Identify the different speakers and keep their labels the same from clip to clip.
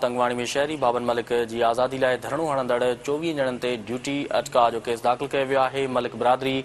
Speaker 1: तंगवाणी में शहरी बाबन मलिक की आज़ादी लाइ धरणो हणंदड़ 24 ॼणनि ते ड्यूटी अटका जो केस दाख़िल कयो वियो आहे। मलिक बिरादरी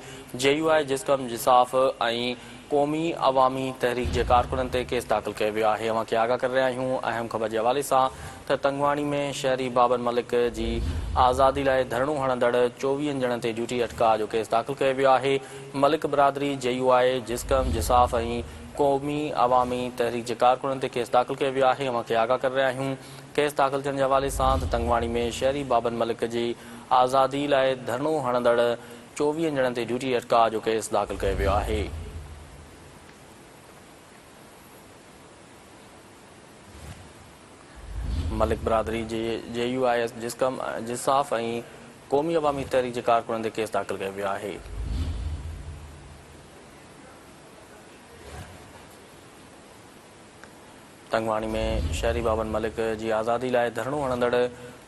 Speaker 1: JUI जिस्कम जिसाफ़ ऐं क़ौमी अवामी तहरीक जे कारकुननि ते केस दाख़िल कयो वियो आहे। अवां खे आगाह करे रहिया आहियूं अहम ख़बर जे हवाले सां त तंगवाणी में शहरी बाबन मलिक जी आज़ादी लाइ धरणो हणंदड़ 24 ॼणनि ते ड्यूटी अटका जो केस दाख़िल कयो वियो आहे। मलिक बिरादरी JUI जिस्कम जिसाफ़ ऐं क़ौमी अवामी तहरीक जे कारकुननि ते केस दाख़िल कयो वियो आहे। अवां खे आगाह करे रहिया आहियूं केस दाख़िल थियण जे हवाले सां त तंगवाणी में शहरी बाबन मलिक जी आज़ादी लाइ धरणो हणंदड़ 24 ॼणनि ते ड्यूटी अटका जो केस दाख़िल कयो वियो आहे। मलिक बिरादरी JUI जिस्कम जिसाफ़ ऐं क़ौमी अवामी तहरीक जे कारकुननि ते केस दाख़िल कयो वियो आहे। तंगवाणी में शहरी बाबन मलिक जी आज़ादी लाइ धरणो हणंदड़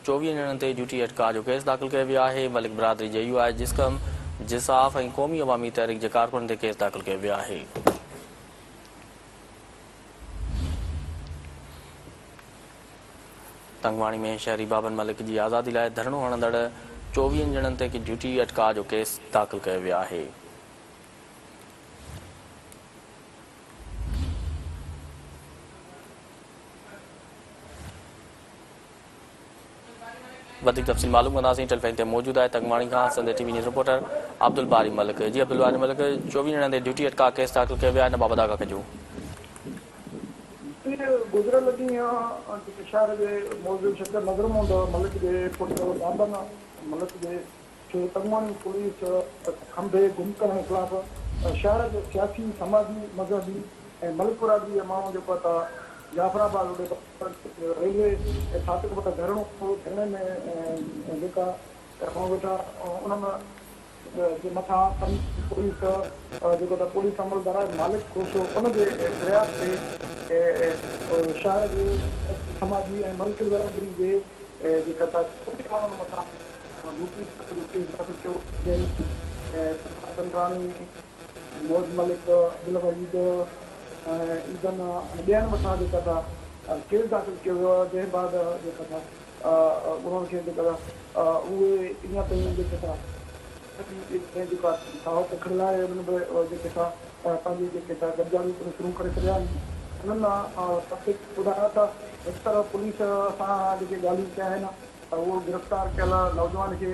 Speaker 1: 24 ॼणनि ते ड्यूटी अटका जो केस दाख़िल कयो वियो आहे। मलिक बिरादरी JUI जिस्कम जिसाफ़ ऐं क़ौमी अवामी तहरीक जे कारकुननि ते केस दाख़िल कयो वियो आहे। तंगवाणी में शहरी बाबन मलिक जी आज़ादी लाइ धरणो हणंदड़ 24 ॼणनि ते ड्यूटी अटका जो केस दाख़िल कयो वियो आहे। वधिक तफ़सील मालूम कंदासीं। टेलीफोन ते मौजूद आहे तंगवाणी खां संदे TV न्यूज़ रिपोर्टर अब्दुल बारी मलिक। जी अब्दुल बारी मलिक, 24 ॼणनि ते ड्यूटी अटका केस दाख़िल कयो वियो आहे, हिन बाबति आगाह कजो।
Speaker 2: गुज़िरियल ॾींहुं जेके शहर जे मौजूदु शख्स नज़र हूंदो मलिक जे पुटु बाबन मलिक जे तंगवाणी पुलिस खंभे गुम करण जे ख़िलाफ़ शहर जे सियासी समाजी मज़हबी ऐं मलिक बिरादरी जे माण्हू जेको आहे जाफराबाद रेलवे फाटक वटि धरणे में जेका वेठा उनमें जे मथां पुलिस जेको त पुलिस अमलदार आहे मालिक ख़ुशि उनजे प्रयास ते शहर जे समाजी ऐं मलिक बिरादरी जे जेका माण्हुनि मथां मौज मलिक अब्दुल वहीद ईदन ॿियनि मथां जेका केस दाख़िल कयो वियो आहे। जंहिं बाद जेका उन्हनि खे जेका उहे ईअं ताईं जेका जेका साहत खिलाए उन्हनि जेके पंहिंजी जेके गॾिजाणियूं शुरू करे छॾिया आहिनि। उन्हनि ॿुधायो त हिकु तरफ़ पुलिस सां जेके ॻाल्हियूं कया आहिनि त उहो गिरफ़्तार कयल नौजवान खे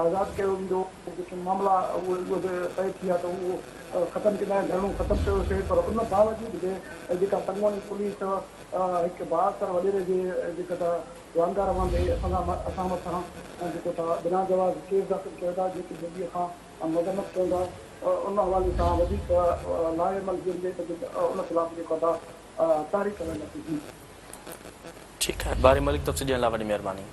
Speaker 2: आज़ादु कयो वेंदो। जेके मामला उहे तय थी विया त उहो ख़तमु कंदा आहिनि, धरणो ख़तमु कयोसीं। पर उन बावजूद बि जेका तंगवाणी पुलिस हिकु 72 वॾेरे जे जेका वांदा रहंदे असां मथां जेको बिना जवाब केस दाख़िल कयो था, जेकी जल्दी खां मज़म्मत कयो था। उन हवाले सां वधीक लाइमल जे उन ख़िलाफ़ जेको आहे तारीख़ करणु लॻी।
Speaker 1: ठीकु आहे बारी मलिक, तफ़सील ॾियण लाइ वॾी महिरबानी।